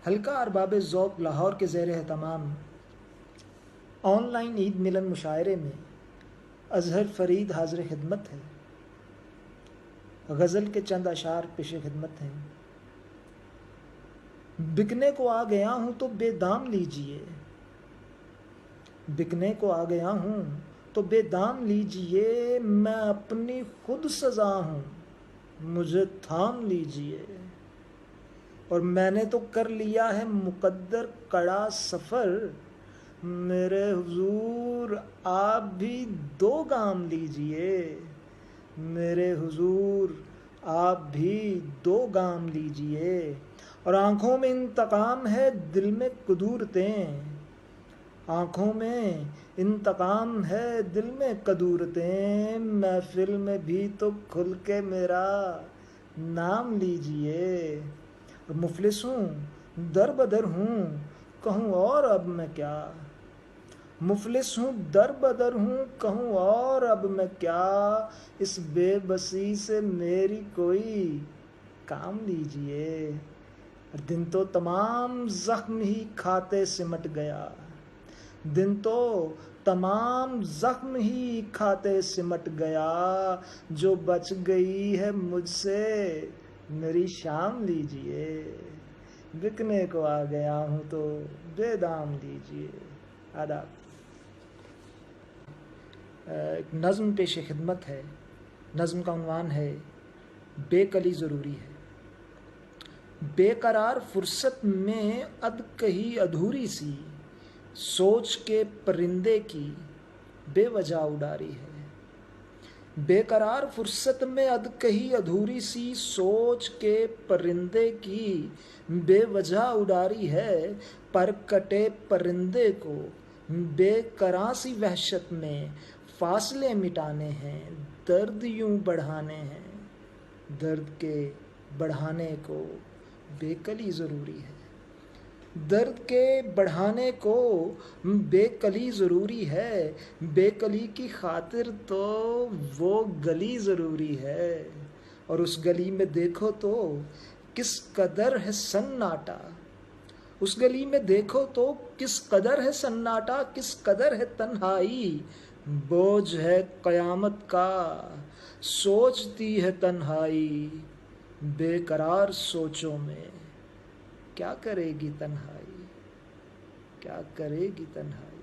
حلقہ ارباب ذوق لاہور کے زیر اہتمام آن لائن عید ملن مشاعرے میں اظہر فرید حاضر خدمت ہے۔ غزل کے چند اشعار پیش خدمت ہیں۔ بکنے کو آ گیا ہوں تو بے دام لیجئے، بکنے کو آ گیا ہوں تو بے دام لیجئے، میں اپنی خود سزا ہوں مجھے تھام لیجئے، اور میں نے تو کر لیا ہے مقدر کڑا سفر، میرے حضور آپ بھی دو گام لیجئے، میرے حضور آپ بھی دو گام لیجئے، اور آنکھوں میں انتقام ہے دل میں کدورتیں، آنکھوں میں انتقام ہے دل میں کدورتیں، محفل میں بھی تو کھل کے میرا نام لیجئے، مفلس ہوں در بدر ہوں کہوں اور اب میں کیا، مفلس ہوں در بدر ہوں کہوں اور اب میں کیا، اس بے بسی سے میری کوئی کام لیجئے، دن تو تمام زخم ہی کھاتے سمٹ گیا، دن تو تمام زخم ہی کھاتے سمٹ گیا، جو بچ گئی ہے مجھ سے میری شام لیجئے، بکنے کو آ گیا ہوں تو بے دام لیجئے۔ آداب۔ ایک نظم پیش خدمت ہے۔ نظم کا عنوان ہے بے کلی ضروری ہے۔ بے قرار فرصت میں اد کہی ادھوری سی، سوچ کے پرندے کی بے وجہ اڈاری ہے، بے قرار فرصت میں اد کہی ادھوری سی، سوچ کے پرندے کی بے وجہ اڈاری ہے، پر کٹے پرندے کو بے قراں سی وحشت میں فاصلے مٹانے ہیں، درد یوں بڑھانے ہیں، درد کے بڑھانے کو بے کلی ضروری ہے، درد کے بڑھانے کو بے کلی ضروری ہے، بے کلی کی خاطر تو وہ گلی ضروری ہے، اور اس گلی میں دیکھو تو کس قدر ہے سناٹا، اس گلی میں دیکھو تو کس قدر ہے سناٹا، کس قدر ہے تنہائی، بوجھ ہے قیامت کا سوچتی ہے تنہائی، بے قرار سوچوں میں کیا کرے گی تنہائی، کیا کرے گی تنہائی۔